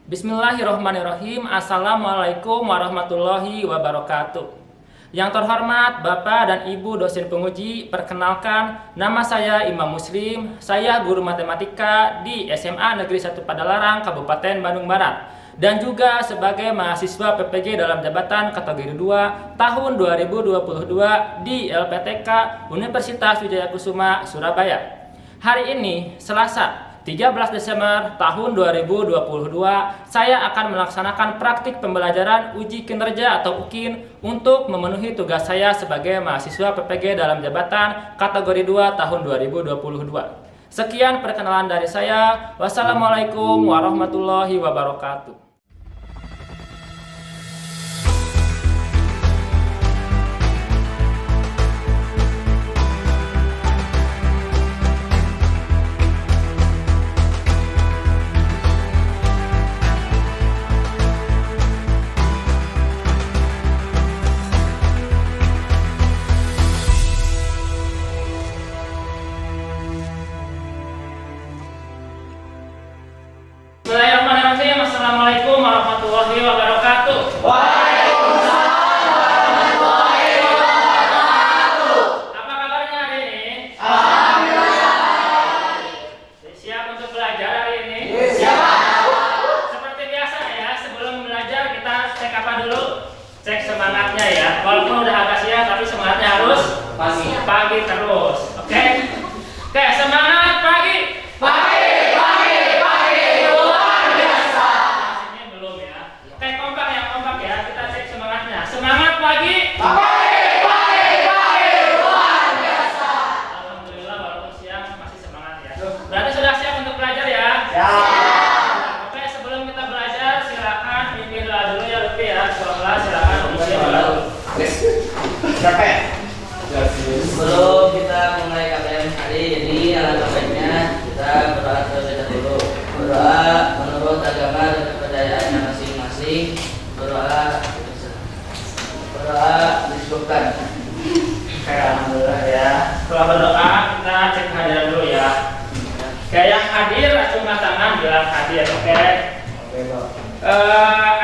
Bismillahirrahmanirrahim. Assalamualaikum warahmatullahi wabarakatuh. Yang terhormat Bapak dan Ibu dosen penguji, perkenalkan, nama saya Imam Muslim. Saya guru matematika di SMA Negeri 1 Padalarang, Kabupaten Bandung Barat. Dan juga sebagai mahasiswa PPG dalam jabatan kategori 2 tahun 2022 di LPTK Universitas Wijaya Kusuma, Surabaya. Hari ini, Selasa 13 Desember tahun 2022, saya akan melaksanakan praktik pembelajaran uji kinerja atau UKIN untuk memenuhi tugas saya sebagai mahasiswa PPG dalam jabatan kategori 2 tahun 2022. Sekian perkenalan dari saya. Wassalamualaikum warahmatullahi wabarakatuh. Bismillahirrahmanirrahim. Assalamualaikum warahmatullahi wabarakatuh. Waalaikumsalam warahmatullahi wabarakatuh. Apa kabarnya hari ini? Alhamdulillah. Siap untuk belajar hari ini? Siap. Seperti biasa ya, sebelum belajar kita cek apa dulu? Cek semangatnya ya. Walaupun udah agak siang tapi semangatnya harus pagi terus. Oke? Oke, semangat pagi. Pagi. Semangat pagi. Pagi luar biasa. Alhamdulillah walaupun siang masih semangat ya. Berarti sudah siap untuk belajar ya? Ya. Oke, sebelum kita belajar silakan pimpin doa dulu ya Lutfi ya. Seolah silakan pimpin doa dulu. Capek. Sebelum kita mulai KBM hari ini, alangkah baiknya kita berdoa terlebih dahulu. Berdoa menurut agama dan kepercayaannya masing-masing. Berdoa disebutkan. Oke, alhamdulillah ya. Setelah berdoa kita cek kehadiran dulu ya. Oke, yang hadir acungkan tangan bilang hadir. Oke.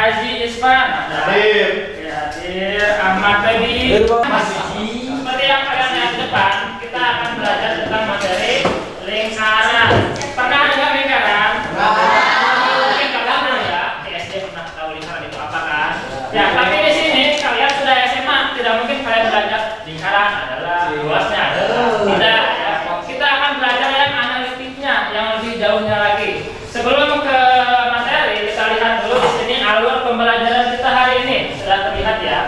Aji Isfan Hadir. Oke, hadir. Ahmad Febi masih. Seperti yang kalian lihat di depan, kita akan belajar tentang materi lingkaran. Pernah dengar lingkaran? Mungkin kalian pernah ya. Di SD pernah tahu lingkaran itu apa kan? Ya, tapi di sini kalian sudah SMA, tidak mungkin kalian belajar lingkaran adalah luasnya adalah tidak ya. Kita akan belajar yang analitiknya, yang lebih jauhnya lagi. Sebelum ke materi, kita lihat dulu di sini alur pembelajaran kita hari ini. Sudah terlihat ya.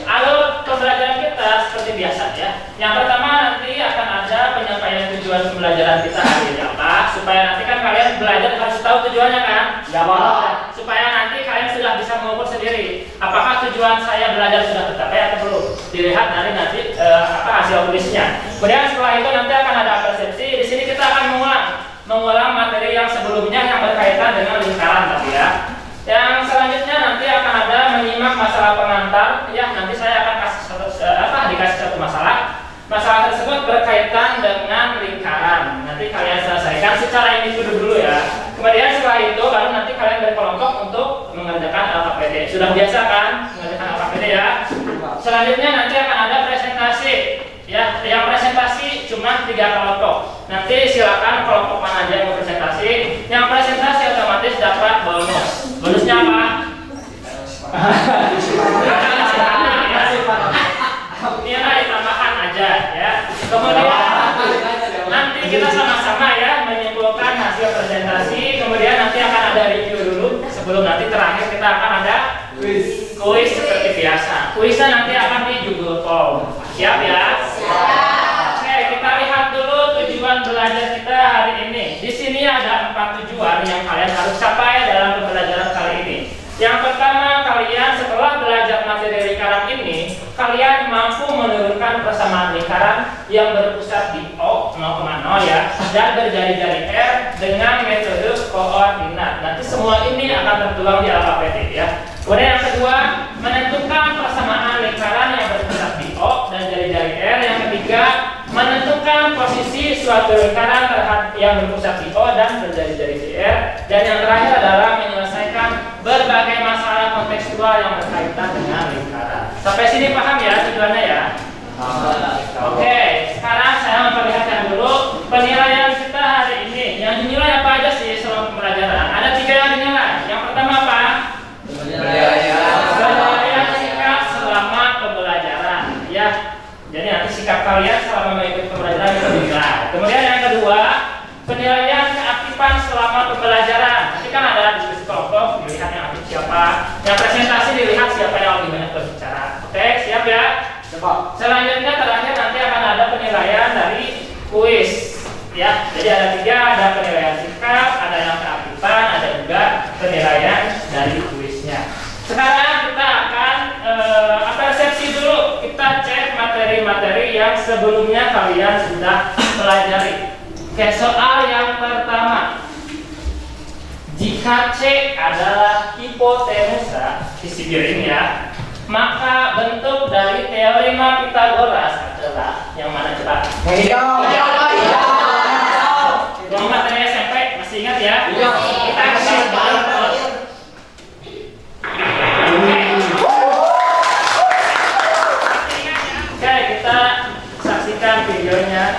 Alur pembelajaran kita seperti biasa ya. Yang pertama nanti akan ada penyampaian tujuan pembelajaran kita hari ini apa? Supaya nanti kan kalian belajar harus tahu tujuannya kan? Ya, Pak. Supaya nanti kalian sudah bisa mengukur sendiri apakah tujuan saya belajar sudah tercapai atau belum. Dilihat dari nanti hasil tulisnya. Kemudian setelah itu nanti akan ada persepsi. Di sini kita akan mengulang materi yang sebelumnya yang berkaitan dengan lingkaran tadi ya. Yang selanjutnya nanti akan ada menyimak masalah pengantar ya. Nanti saya akan dikasih satu masalah. Masalah tersebut berkaitan dengan lingkaran. Nanti kalian selesaikan secara individu dulu ya. Kemudian setelah itu baru nanti kalian berkelompok untuk mengerjakan LKPD. Sudah biasa kan mengerjakan LKPD ya. Selanjutnya nanti akan ada presentasi. Ya, yang presentasi cuma 3 kelompok. Nanti silakan kelompok mana aja yang mau presentasi. Yang presentasi otomatis dapat bonus. Bonusnya apa? Nilai tambahan aja ya. Kemudian nanti kita sama-sama ya menyimpulkan hasil presentasi. Kemudian nanti akan ada review dulu. Sebelum nanti terakhir kita akan ada kuis seperti biasa. Kuisnya nanti akan di Google Form. Siap ya? Oke, kita lihat dulu tujuan belajar kita hari ini. Di sini ada 4 tujuan yang kalian harus capai dalam pembelajaran kali ini. Yang pertama, kalian setelah belajar materi lingkaran ini, kalian mampu menurunkan persamaan lingkaran yang berpusat di O 0,0 ya, dan berjari-jari R dengan metode koordinat. Nanti semua ini akan tertuang di LKPD ya. Kemudian yang kedua, menentukan persamaan lingkaran yang berpusat di O dan jari-jari R. Yang ketiga, menentukan posisi suatu lingkaran yang berpusat di O dan berjari-jari di R. Dan yang terakhir adalah menyelesaikan visual yang berkaitan dengan lingkaran. Sampai sini paham ya tujuannya ya? Oke, sekarang saya memperlihatkan dulu penilaian kita hari ini. Yang dinilai apa aja sih selama pembelajaran? Ada 3 yang dinilai. Yang pertama apa? Penilaian sikap selama pembelajaran. Ya, jadi nanti sikap kalian selama mengikuti pembelajaran itu dinilai. Kemudian yang kedua, penilaian keaktifan selama pembelajaran. Nanti kan ada diskusi kelompok, dilihat yang aktif siapa. Yang presentasi dilihat siapa yang lebih banyak berbicara. Oke, siap ya? Selanjutnya terakhir nanti akan ada penilaian dari kuis. Ya, jadi ada 3, ada penilaian sikap, ada yang keaktifan, ada juga penilaian dari kuisnya. Sekarang kita akan persepsi dulu. Kita cek materi-materi yang sebelumnya kalian sudah pelajari. Oke, soal yang pertama. Jika C adalah hipotenusa, sisi piring ya, maka bentuk dari teorema Pythagoras adalah yang mana coba? Yang materi SMP masih ingat ya? Kita kasih terus. Oke, kita saksikan videonya.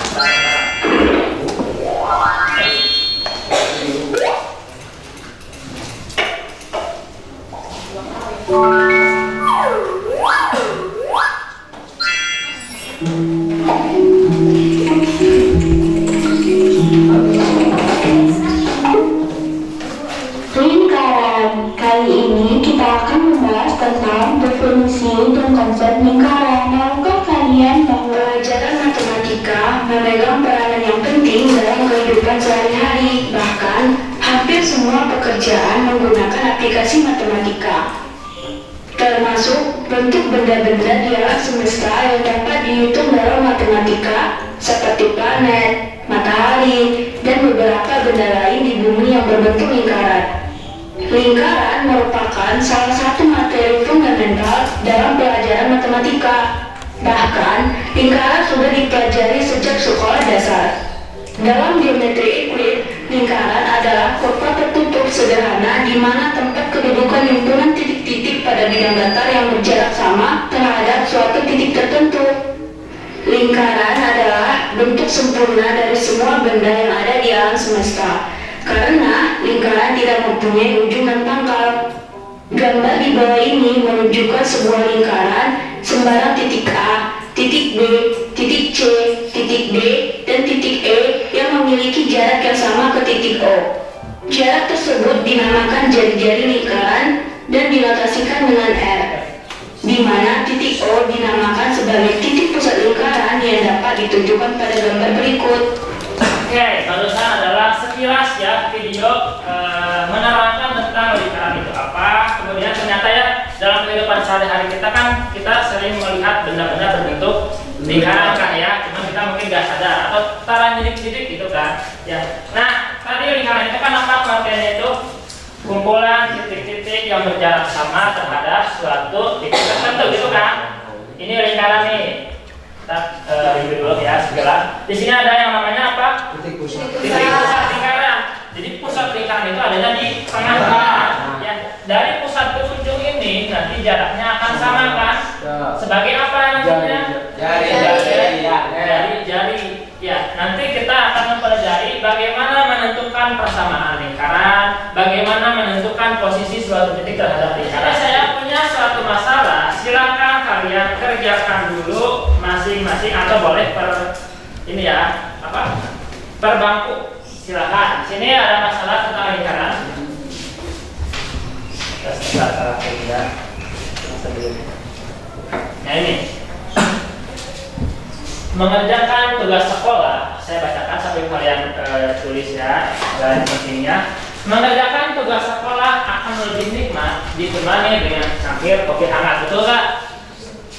Lingkaran. Kali ini kita akan membahas tentang definisi dan konsep lingkaran. Tahukah kalian bahwa pelajaran matematika memegang peranan yang penting dalam kehidupan sehari-hari? Bahkan, hampir semua pekerjaan menggunakan aplikasi matematika, termasuk bentuk benda-benda di alam semesta yang dapat dihitung dalam matematika, seperti planet, matahari, dan beberapa benda lain di bumi yang berbentuk lingkaran. Lingkaran merupakan salah satu materi fundamental dalam pelajaran matematika. Bahkan, lingkaran sudah dipelajari sejak sekolah dasar. Dalam geometri Euclid, lingkaran adalah kurva tertutup sederhana di mana tempat kedudukan himpunan titik-titik pada bidang datar yang berjarak sama terhadap suatu titik tertentu. Lingkaran adalah bentuk sempurna dari semua benda yang ada di alam semesta, karena lingkaran tidak mempunyai ujung dan pangkal. Gambar di bawah ini menunjukkan sebuah lingkaran sembarang titik A, titik B, titik C, titik D, dan titik E yang memiliki jarak yang sama ke titik O. Jarak tersebut dinamakan jari-jari lingkaran dan dinotasikan dengan R, di mana titik O dinamakan sebagai titik pusat lingkaran yang dapat ditunjukkan pada gambar berikut. Oke, barusan adalah sekilas ya video menerangkan tentang lingkaran itu apa. Kemudian ternyata ya dalam kehidupan sehari-hari kita kan kita sering melihat benda-benda berbentuk lingkaran kan ya, cuma kita mungkin nggak sadar atau tara nyidik-nyidik gitu kan. Ya, nah tadi lingkaran itu kan apa pengertiannya itu? Kumpulan titik-titik yang berjarak sama terhadap suatu titik tertentu gitu kan. Ini lingkaran nih. Kita review dulu ya segala. Di sini ada yang namanya apa? Titik pusat lingkaran. Jadi pusat lingkaran itu adanya di tengah-tengah. Ya, dari pusat ke ujung ini nanti jaraknya akan sama kan? Sebagai apa namanya? Jari. Ya, nanti kita akan mempelajari bagaimana menentukan persamaan lingkaran, bagaimana menentukan posisi suatu titik terhadap lingkaran. Saya punya suatu masalah, silakan kalian kerjakan dulu masing-masing atau boleh per bangku. Silakan. Sini ada masalah tentang lingkaran. Nah ini. Mengerjakan tugas sekolah, saya bacakan sambil kalian tulis ya, dan pentingnya. Mengerjakan tugas sekolah akan lebih nikmat ditemani dengan cangkir kopi hangat, betul nggak?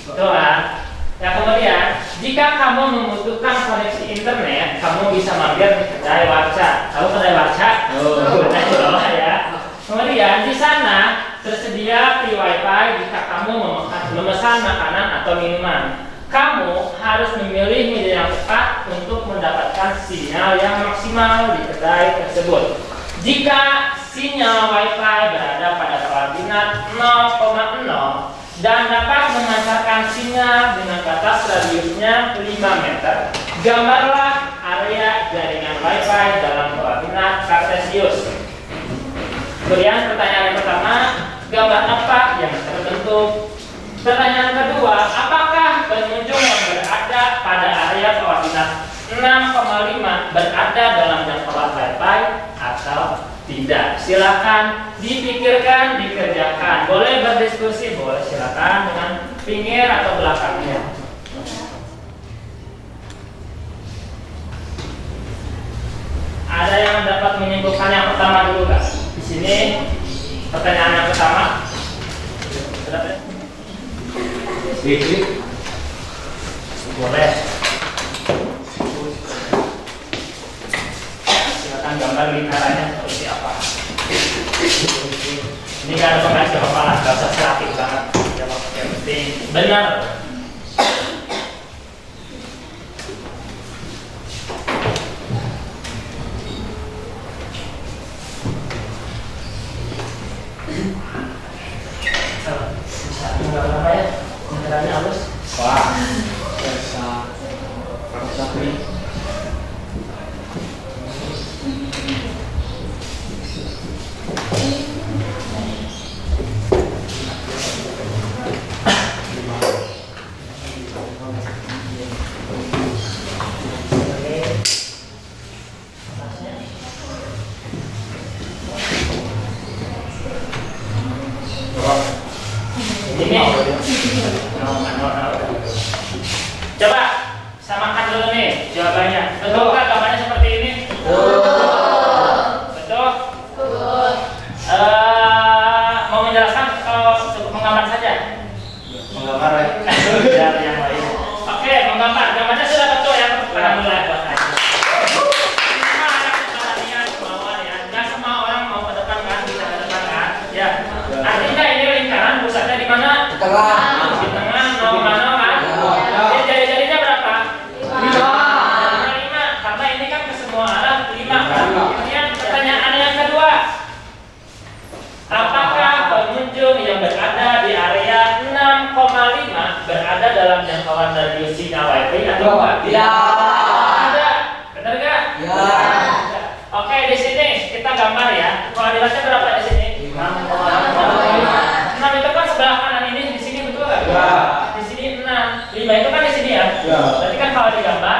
Betul kan? Ya kemudian, jika kamu membutuhkan koneksi internet, kamu bisa mampir di kedai warca. Tahu kedai warca? Kedai di bawah ya. Kemudian di sana tersedia free wifi jika kamu memesan makanan atau minuman. Kamu harus memilih media yang tepat untuk mendapatkan sinyal yang maksimal di kedai tersebut. Jika sinyal wifi berada pada kelas koordinat 0,0 dan dapat memancarkan sinyal dengan batas radiusnya 5 meter, gambarlah area jaringan Wi-Fi dalam koordinat kartesius. Kemudian pertanyaan yang pertama, gambar apa yang terbentuk? Pertanyaan kedua, apakah pengunjung yang berada pada area koordinat 6,5 berada dalam jangkauan Wi-Fi atau tidak? Silakan dipikirkan, dikerjakan. Boleh berdiskusi, boleh silakan dengan pinggir atau belakangnya. Ada yang dapat menyimpulkan yang pertama dulu, Kak? Di sini pertanyaan yang pertama. Boleh. Silakan gambar lingkarannya seperti apa. Ini kan ada pengais jawaban, nggak usah kreatif banget. Jawab yang penting benar. Bisa gambar apa ya? Lingkarannya halus. Wah. Biasa. Tapi ini coba samakan dulu nih jawabannya. Betul kan gambarnya seperti ini? Betul. Mau menjelaskan atau cukup menggambar saja? menggambar ya. Biar yang lain. Oke, menggambar. Gambarnya sudah betul ya. Kita mulai buat saya. Semua anak pertanian kemauan ya. Nggak semua orang mau ke depan kan, bisa ke depan kan? Ya. Artinya ini lingkaran pusatnya di mana? Di tengah, 0,0 kan? Jadi jari-jarinya berapa? 5. Karena ini kan ke semua arah 5 kan? Kemudian pertanyaan yang kedua, apakah pengunjung yang berada di area 6,5 berada dalam jangkauan radius sinyal Wi-Fi atau enggak? Ya. Ada. Benar nggak? Ya. Oke, di sini kita gambar ya. Koordinatnya berapa di sini? 6 itu kan sebelah kanan ini, di sini betul nggak? Ya. Di sini 6. 5 itu kan di sini ya. Ya. Berarti kan kalau digambar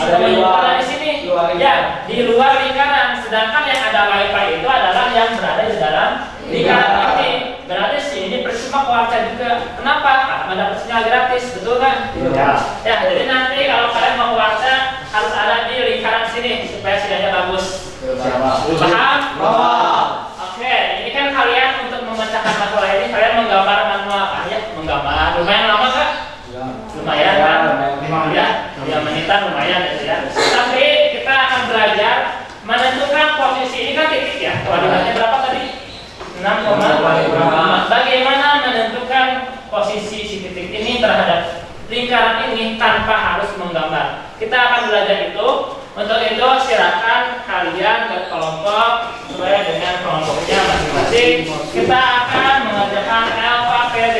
Ada di luar. ada di sini. Luar Ya, di luar lingkaran. Sedangkan yang ada Wi-Fi itu adalah yang berada di dalam lingkaran ini. Berarti sini percuma kuarca juga. Kenapa? Karena dapat sinyal gratis, betul kan? Ya. Ya, jadi nanti kalau kalian mau kuarca harus ada di lingkaran sini supaya sinyalnya bagus. Paham? Oke, ini kan kalian untuk memecahkan masalah ini kalian menggambar manual kan ya? Menggambar. Lumayan lama kan? Lumayan kan? Ya, 3 menitan lumayan gitu ya. Tapi kita akan belajar menentukan posisi ini kan titik ya. Koordinatnya berapa tadi? 6,5. Bagaimana menentukan posisi si titik ini terhadap lingkaran ini tanpa harus menggambar. Kita akan belajar itu. Untuk itu silakan kalian berkelompok sesuai dengan kelompoknya masing-masing. Kita akan mengerjakan LKPD.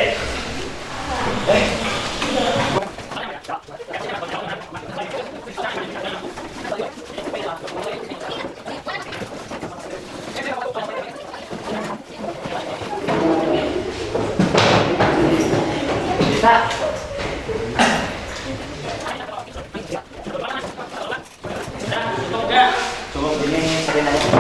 Bisa. Cukup ini sering aja.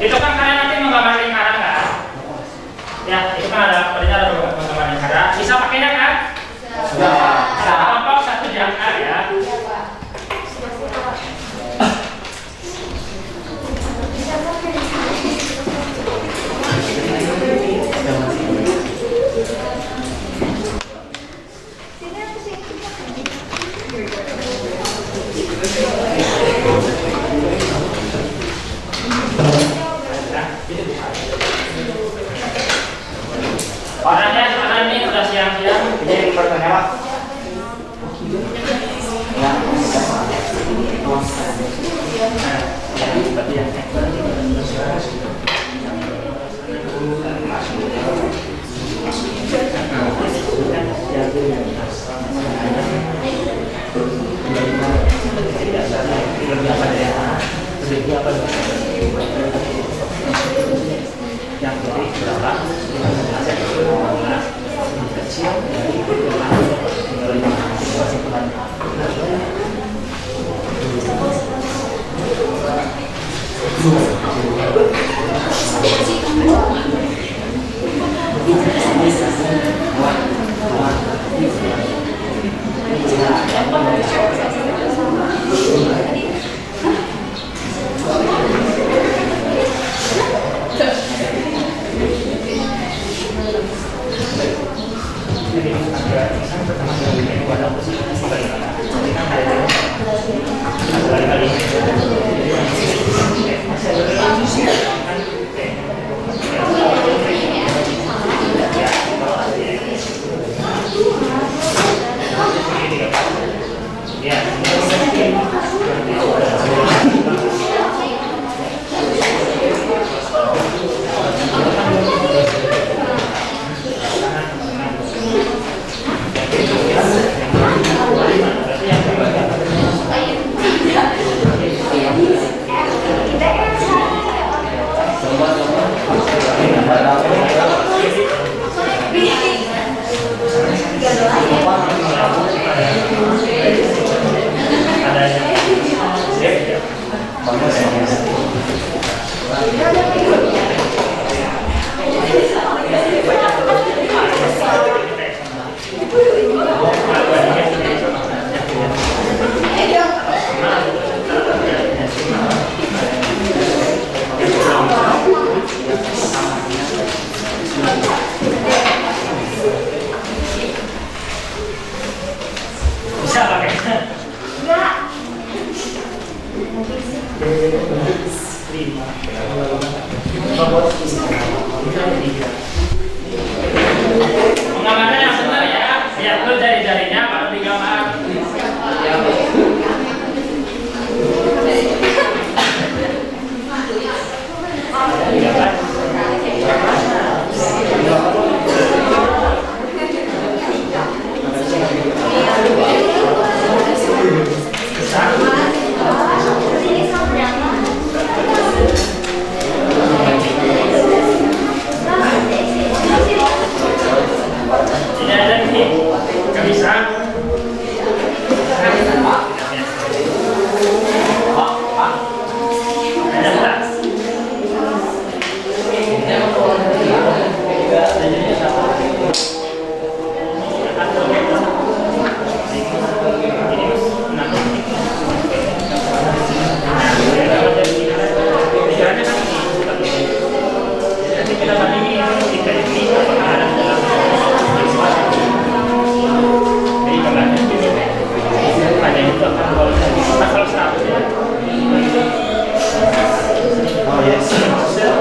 Itu kan kalian nanti menggambar lingkaran kan? Jadi apa yang kiri berapa? Kecil dari kesimpulan. Bisa pakai? Enggak. 5. Pengamanan yang benar ya. Lihat dulu jari-jarinya baru digambar. Tidak ada nih, nggak bisa. Ada tak? Kita bandingin jika ini apakah ada dalam jadi gambarnya pada itu akan kalau 100 ya. Oh yes. Kemudian kalau 100 ya.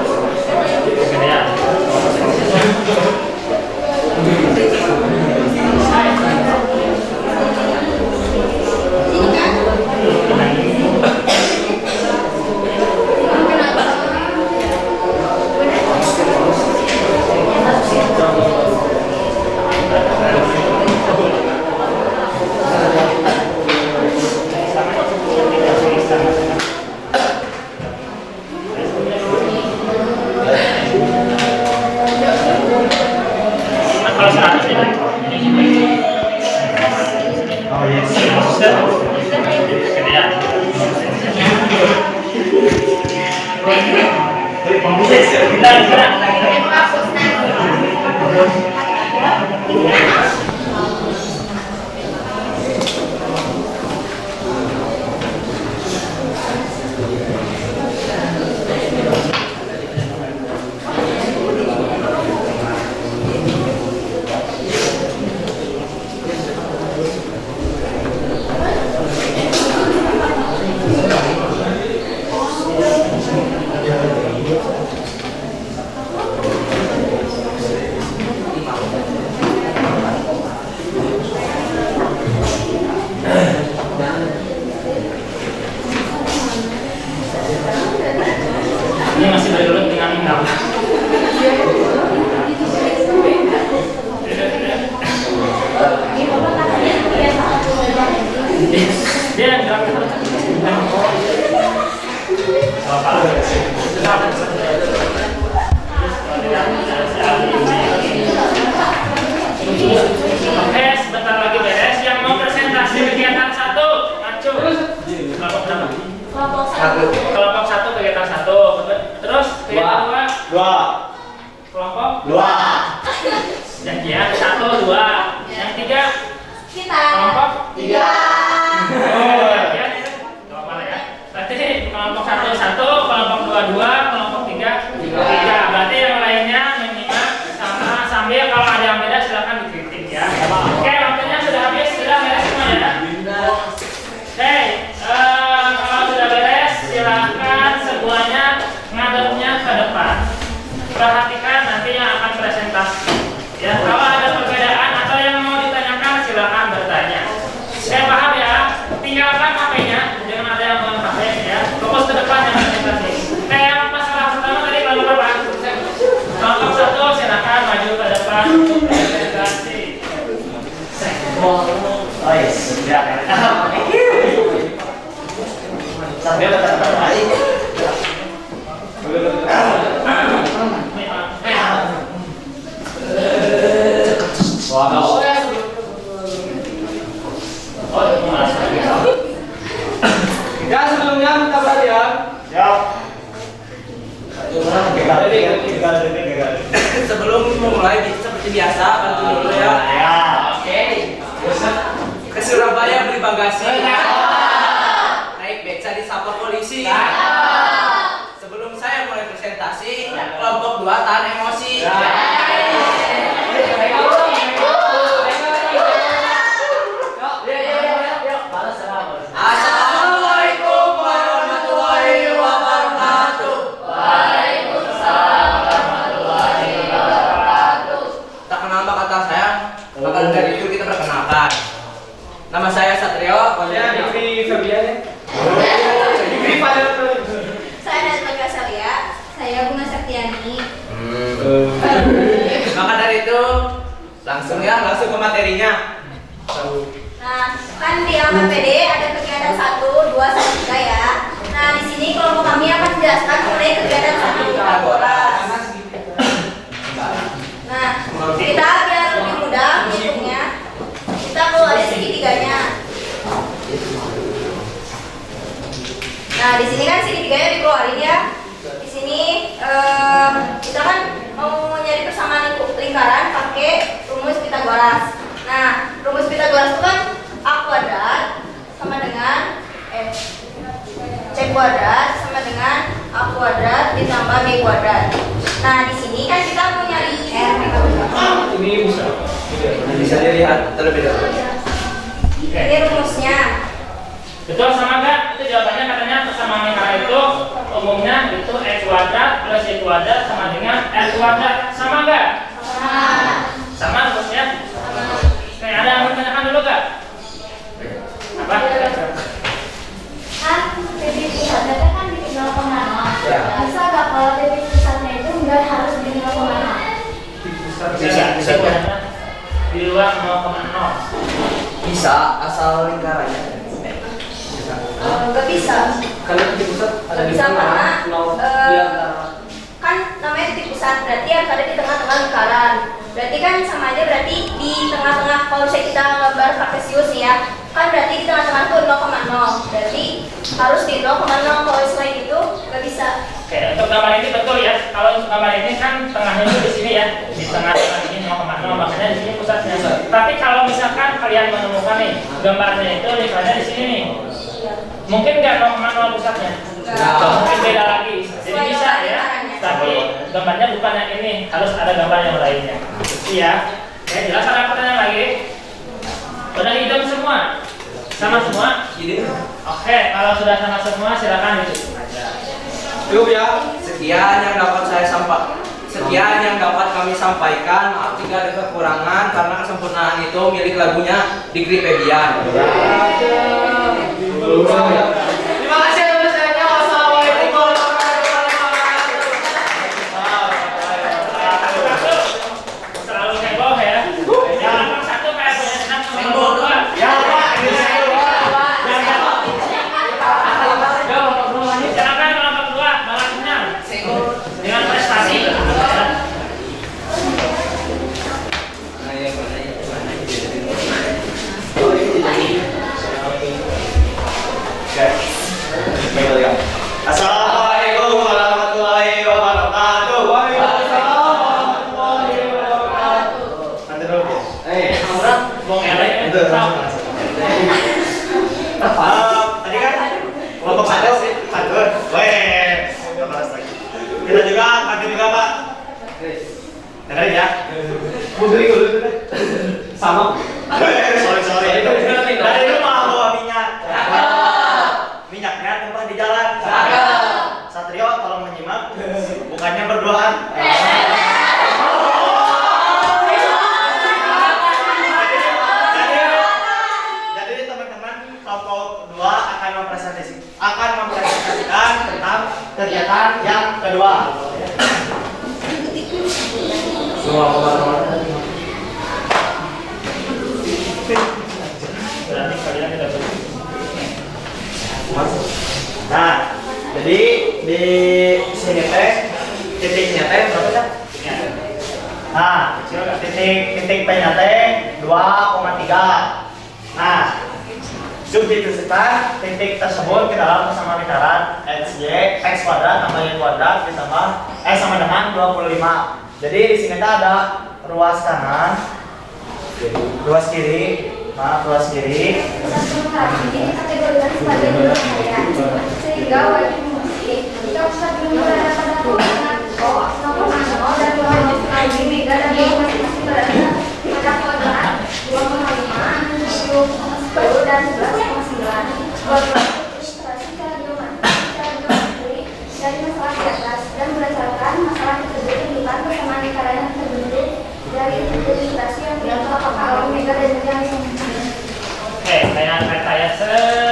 Oh yes. Kemudian Oke, sebentar lagi beres. Yang mau presentasi kegiatan 1, maju. Kelompok berapa? Kelompok 1 kegiatan 1. Terus kegiatan 2. Dua. Kelompok Dua. janjian 1, 2. Yang 3 Kita. kelompok 3. janjian ya. Gak apa ya. Berarti kelompok 1, 1, kelompok 2, 2, kelompok 3, 3. Berarti yang lainnya menyimak sama sambil kalau ada yang beda silakan dikritik ya. Oke, waktunya sudah habis, sudah beres semua ya. Oke, kalau sudah beres silakan semuanya ngadepnya ke depan. Perhatikan nanti yang akan presentasi. Ya, kalau ada perbedaan atau yang mau ditanyakan silakan bertanya. Saya paham ya. Tinggalkan HP-nya, jangan ada yang mau HP ya. Fokus ke depan yang presentasi. Oke, yang masalah pertama tadi kelompok berapa? Kelompok 1 silakan maju ke depan untuk presentasi. Oh yes, sudah. Sambil terbaik. Wow. Ya, sebelumnya minta perhatian. Siap. Sebelum memulai seperti biasa, bantu dulu ya. Ya. Oke. Ke Surabaya beli bagasi. Naik beca di sapor polisi. Sebelum saya mulai presentasi, kelompok 2 tahan emosi. Assalamualaikum warahmatullahi wabarakatuh. Tak kenal maka kata saya, maka dari itu kita perkenalkan. Nama saya Satrio. Saya Dikri Febian. Dikri Fadil. Saya Nazma Gasalia. Saya Bunga Saktiani. Maka dari itu langsung ke materinya. Nah, kan di LKPD ada kegiatan 1, 2, 3 ya. Nah, di sini kelompok kami akan menjelaskan mengenai kegiatan 1 Boras. Nah, kita biar lebih mudah menghitungnya, kita keluarin segitiganya. Nah, di sini kan segitiganya dikeluarin ya. Di sini kita kan mau nyari persamaan lingkaran pakai rumus Pitagoras. Nah, rumus Pitagoras itu kan A kuadrat sama dengan C kuadrat sama dengan A kuadrat ditambah B kuadrat. Nah, di sini kan kita mau nyari R. Ini bisa dilihat terlebih dahulu. Ini rumusnya. Betul sama enggak? Itu jawabannya katanya persamaan lingkaran itu umumnya itu X kuadrat plus Y kuadrat sama dengan R kuadrat. Sama enggak? Sama rumusnya? Kayak ada yang mau ditanyakan dulu enggak? Apa? Kan titik pusatnya kan di 0,0. Ya. Bisa nggak kalau titik pusatnya itu nggak harus di 0,0? Bisa di luar 0,0. Bisa asal lingkarannya. Nggak bisa. Karena titik pusat ada Nggak di bisa tengah, karena nol di antara. kan namanya titik pusat berarti harus ada di tengah-tengah lingkaran. Berarti kan sama aja berarti di tengah-tengah. Kalau misalnya kita gambar kartesius ya, kan berarti di tengah-tengah itu 0,0. Berarti harus di 0,0. Kalau selain itu nggak bisa. Oke, untuk gambar ini betul ya. Kalau untuk gambar ini kan tengahnya itu di sini ya, di tengah-tengah ini 0,0, makanya di sini pusatnya. Tapi kalau misalkan kalian menemukan nih gambarnya itu lingkarannya di sini nih, mungkin nggak 0,0 pusatnya, mungkin beda lagi. Jadi bisa ya. Tapi gambarnya bukan yang ini, harus ada gambar yang lainnya. Iya. Oke, jelas ada pertanyaan lagi? Udah hitung semua? Sama semua? Oke, kalau sudah sama semua silakan ditutup aja. Cukup ya. Sekian yang dapat kami sampaikan. Maaf jika ada kekurangan karena kesempurnaan itu milik lagunya Dikri Febian. Terima kasih atas perhatiannya. Wassalamualaikum warahmatullahi wabarakatuh. Selalu heboh ya. Yang nomor 1 kayak punya senang, nomor 2 Ya, Pak. silakan Kelompok satu. Weh, nggak balas lagi. Kita juga, kaki juga Pak. Dengerin ya. Sama. Sorry. Dari rumah bawa minyak. Minyaknya tumpah di jalan. Satrio tolong menyimak. Bukannya berduaan. Jadi teman-teman kelompok kedua akan mempresentasikan tentang kegiatan yang kedua. Berarti kalian tidak boleh. Nah, jadi di sini teh titiknya teh berapa sih? Nah, titik P-nya teh 2,3. Nah, substitusikan titik tersebut ke dalam persamaan lingkaran x kuadrat tambah y kuadrat ditambah sama dengan 25. Jadi di sini teh ada ruas kanan, ruas kiri, ruas kiri. Dikategorikan sebagai bentuk kaya, sehingga wajib fungsi jika pusat belum berada pada koordinat O 0,0 dan 2,5 mega dan Y masing-masing berada pada kuadrat 2,5, 10 dan 11,9. Ilustrasi secara geometri dari masalah di atas dan berdasarkan masalah tersebut tunjukkan persamaan lingkaran yang terbentuk dari ilustrasi yang diatur kalau mega dan yang Oke, saya kata ya baca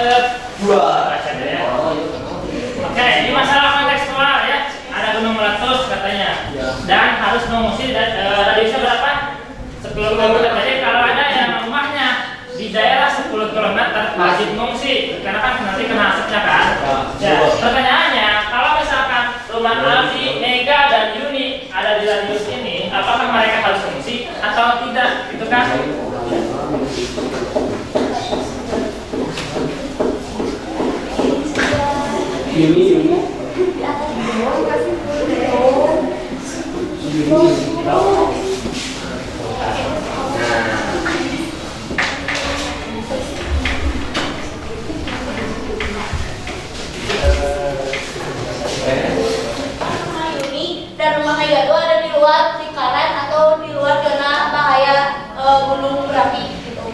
dulu ya. Oke, ini masalah kontekstual ya. Ada gunung meletus katanya. Dan harus mengungsi radiusnya berapa? 10 km. Jadi kalau ada yang rumahnya di daerah 10 km wajib mengungsi karena kan nanti kena asapnya kan. Ya, pertanyaannya kalau misalkan rumah Alfi, Mega dan Yuni ada di radius ini, apakah mereka harus mengungsi atau tidak? Itu kan? Yuni. Dan rumah Mega itu ada di luar lingkaran atau di luar zona bahaya gunung berapi gitu.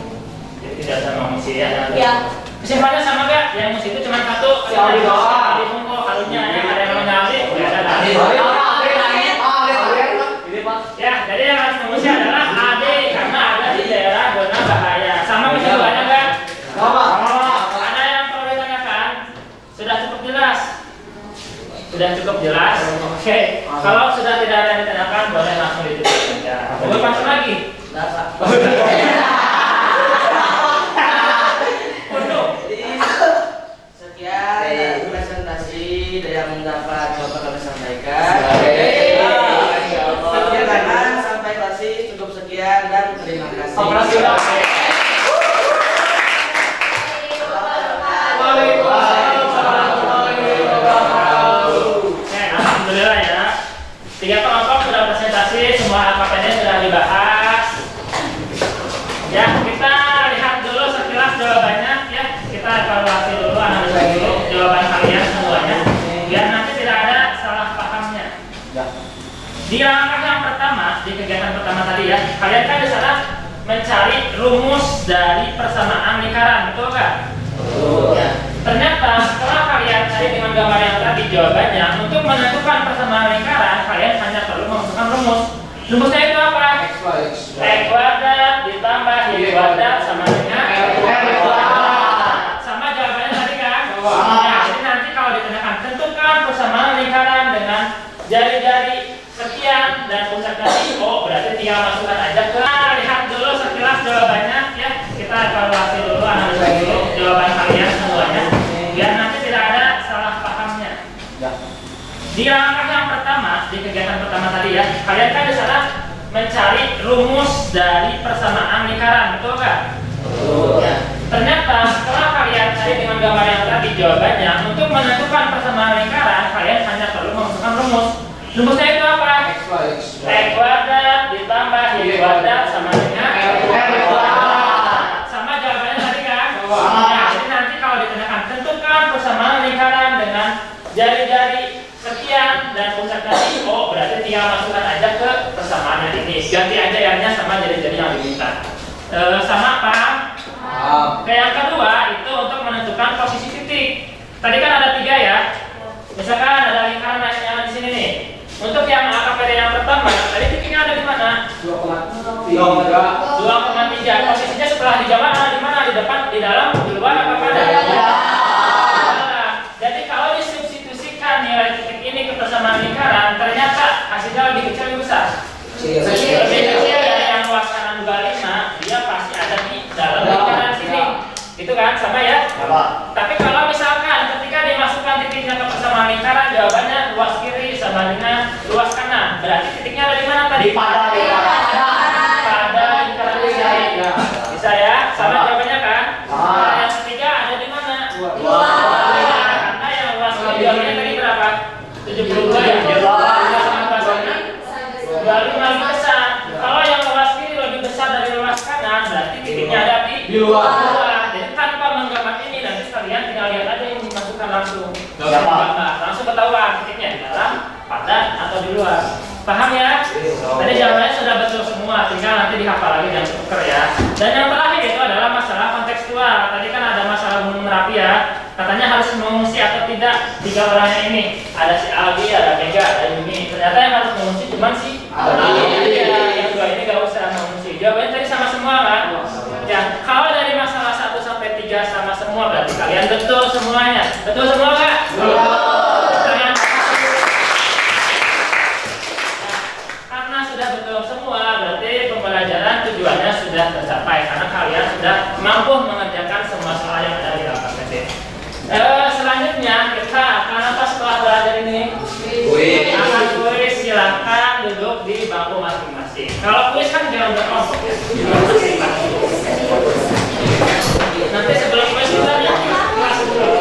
Jadi tidak sama mengungsi ya. Ya. Kesimpulannya sama gak? Yang mengungsi itu cuma satu. Ali doang. Ali Mungko karunya ya. Ada yang namanya Ali, nggak ada Ali. Ini Pak. Ya, jadi yang harus mengungsi adalah AD karena ada di daerah zona bahaya. Sama kesimpulannya enggak? Sama. Ada yang perlu ditanyakan? Sudah cukup jelas? Sudah cukup jelas? Oke. Kalau sudah tidak ada yang ditanyakan, boleh langsung ditutup saja. Boleh pasang lagi? Sekian presentasi yang dapat Bapak kami sampaikan. Kegiatan sampai klasik cukup sekian dan terima kasih. Oke, alhamdulillah ya. 3 kelompok sudah presentasi, semua LKPD sudah dibahas. Ya, kita lihat dulu sekilas jawabannya ya. Kita evaluasi dulu, analisa dulu jawaban kalian semuanya. Biar nanti tidak ada salah pahamnya. Di langkah yang pertama, di kegiatan pertama tadi ya, kalian kan di sana mencari rumus dari persamaan lingkaran, betul nggak? Ya. Ternyata setelah kalian cari dengan gambar yang tadi jawabannya, untuk menentukan persamaan lingkaran, kalian hanya perlu memasukkan rumus. Rumusnya itu apa? X kuadrat ditambah Y kuadrat sama dengan R kuadrat. Sama jawabannya tadi kan? Ya, jadi nanti kalau ditanyakan tentukan persamaan lingkaran dengan jari-jari sekian dan pusat dari O, berarti tinggal masukkan aja ke. Lihat dulu sekilas jawabannya ya. Kita evaluasi dulu, analisa dulu jawaban kalian semuanya. Biar nanti tidak ada salah pahamnya. Di langkah yang pertama, di kegiatan pertama tadi ya, kalian kan di sana mencari rumus dari persamaan lingkaran, betul nggak? Ya. Ternyata setelah kalian cari dengan gambar yang tadi jawabannya, untuk menentukan persamaan lingkaran, kalian hanya perlu memasukkan rumus. Rumusnya itu apa? X kuadrat ditambah Y kuadrat sama dengan R kuadrat. Sama jawabannya tadi kan? Ya, jadi nanti kalau ditanyakan tentukan persamaan lingkaran jari-jari sekian dan pusatnya di O, berarti tinggal masukkan aja ke persamaannya ini. Ganti aja R-nya sama jari-jari yang diminta. Sama paham? Oke, yang kedua itu untuk menentukan posisi titik. Tadi kan ada 3 ya. Misalkan ada lingkaran yang di sini nih. Untuk yang AKPD yang pertama, tadi titiknya ada di mana? 2,3. Posisinya setelah dijawab di mana? Di depan, di dalam, di luar, apa pada? Jadi kalau disubstitusikan nilai titik ini ke persamaan lingkaran, ternyata hasilnya lebih kecil lebih besar. Lebih kecil dari yang luas kanan 25, dia pasti ada di dalam lingkaran sini. Gitu kan, sama ya? Tapi kalau misalkan ketika dimasukkan titiknya ke persamaan lingkaran, jawabannya luas kiri sama dengan luas kanan. Berarti titiknya ada di mana tadi? Pada lingkaran sini. Bisa ya? Sama jawabannya kan? Yang ketiga ada di mana? Karena yang luas kiri jawabannya tadi berapa? 72 ya? 25 lebih besar. Kalau yang luas kiri lebih besar dari luas kanan, berarti titiknya ada di luar. Jadi tanpa menggambar ini, nanti kalian tinggal lihat aja yang dimasukkan langsung. Langsung ketahuan titiknya di dalam, pada, atau di luar. Paham ya? Tadi jawabannya sudah betul semua, tinggal nanti dihafal lagi dan tuker ya. Dan yang terakhir itu adalah masalah kontekstual. Tadi kan ada masalah Gunung Merapi ya. Katanya harus mengungsi atau tidak 3 orangnya ini. Ada si Aldi, ada Mega, ada Yuni. Ternyata yang harus mengungsi cuma si Aldi. Yang 2 ini gak usah mengungsi. Jawabannya tadi sama semua kan? Ya, kalau dari masalah 1 sampai 3 sama semua, berarti kalian betul semuanya. Betul semua nggak? Karena sudah betul semua, berarti pembelajaran tujuannya sudah tercapai karena kalian sudah mampu mengerjakan semua soal yang ada di LKPD. Selanjutnya kita akan apa setelah belajar ini? Akan kuis. Silahkan duduk di bangku masing-masing. Kalau kuis kan jangan berkelompok ya. Nanti sebelum kuis kita lihat kelas dulu.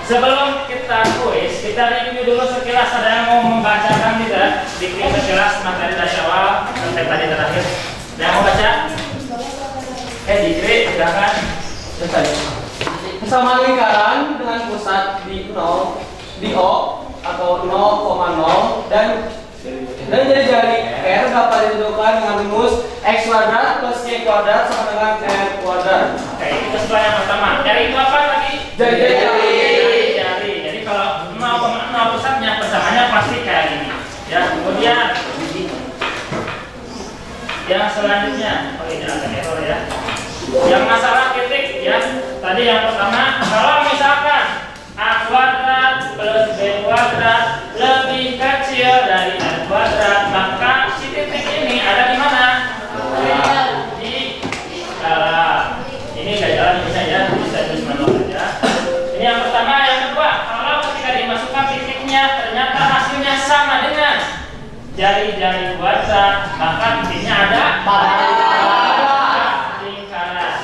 Sebelum kita kuis, kita review dulu sekilas. Ada yang mau membacakan tidak? Diklik sekilas materi dari awal sampai tadi terakhir. Ada yang mau baca? Diklik, silakan. Persamaan lingkaran dengan pusat di 0, di O atau 0,0 dan jari-jari R dapat ditentukan dengan rumus X kuadrat plus Y kuadrat sama dengan R kuadrat. Oke, itu setelah yang pertama. R itu apa tadi? Jari-jari. Jadi kalau 0,0 pusatnya persamaannya pasti kayak gini. Ya, kemudian yang selanjutnya, oh ini ada error ya. Yang masalah titik ya. Tadi yang pertama, kalau misalkan A kuadrat plus B kuadrat lebih kecil dari R kuadrat, maka si titik ini ada di mana? Di dalam. Ini nggak jalan bisa ya, bisa tulis manual aja. Ini yang pertama. Yang kedua, kalau ketika dimasukkan titiknya ternyata hasilnya sama dengan jari-jari kuadrat, maka titiknya ada pada lingkaran.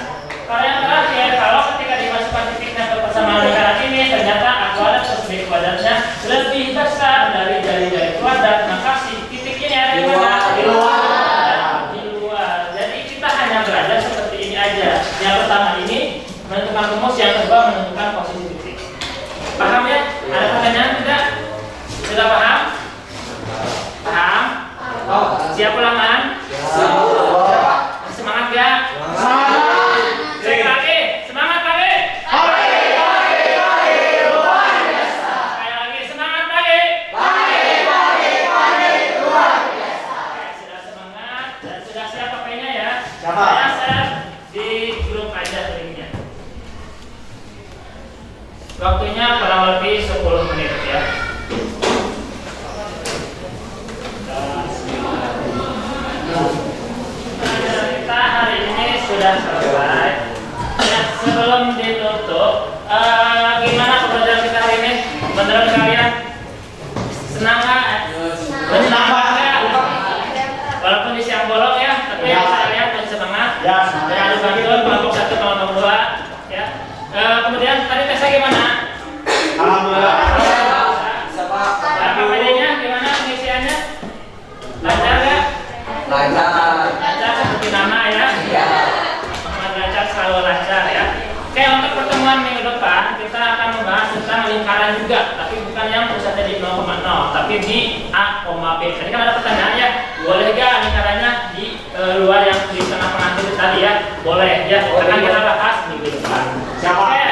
Kalau yang terakhir, kalau ketika dimasukkan titiknya ke persamaan lingkaran ini ternyata A kuadrat plus B kuadratnya lebih besar dari jari-jari kuadrat, maka si titik ini ada di mana? Di luar. Di luar. Jadi kita hanya belajar seperti ini aja. Yang pertama ini menentukan rumus, yang kedua menentukan posisi titik. Paham ya? Ada pertanyaan tidak? Sudah paham? Paham? Siap ulangan? Semangat ya? Apa? Saya share di grup aja linknya. Waktunya kurang lebih 10 menit ya. Kita hari ini sudah selesai. Ya, sebelum ditutup, gimana pembelajaran kita hari ini? Menurut kalian senang nggak? Senang banget. Walaupun di siang bolong ya, tapi saya lihat masih semangat. Ya. Dan ada bantuan kelompok 1, kelompok 2 ya. Kemudian tadi tesnya gimana? Alhamdulillah. KPD-nya gimana pengisiannya? Lancar nggak? Lancar. Lancar seperti nama ya. Muhammad Lancar selalu lancar ya. Oke, untuk pertemuan minggu depan kita akan membahas tentang lingkaran juga, tapi bukan yang pusatnya di 0,0, tapi di A, B. Tadi kan ada pertanyaan ya, boleh nggak lingkarannya di luar yang di tengah pengantin tadi ya? Boleh ya. Akan kita bahas minggu depan. Siapa? Oke,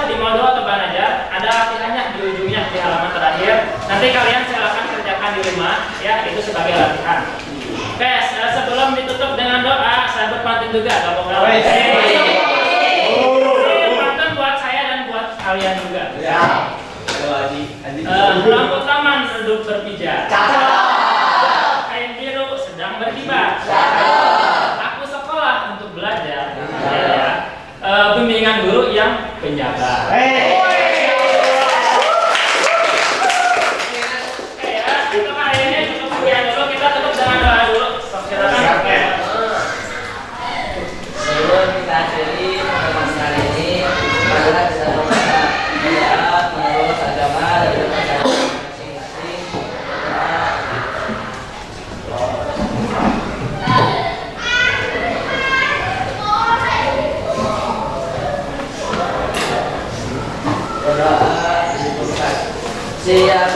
di modul atau banajar ada latihannya di ujungnya di halaman terakhir. Nanti kalian silakan kerjakan di rumah ya, itu sebagai latihan. Oke, sebelum ditutup dengan doa, saya berpantun juga, gabung-gabung. Pantun buat saya dan buat kalian juga. Ya. Lampu taman redup berpijak. Kain biru sedang berkibar. Aku sekolah untuk belajar. Ya. Bimbingan guru yang penjaga. Oke ya, untuk hari ini cukup sekian dulu. Kita tutup dengan doa dulu. Silakan. Sebelum kita akhiri pertemuan kali ini, marilah kita berdoa menurut agama dan kepercayaan masing-masing. Berdoa disebutkan. Siapa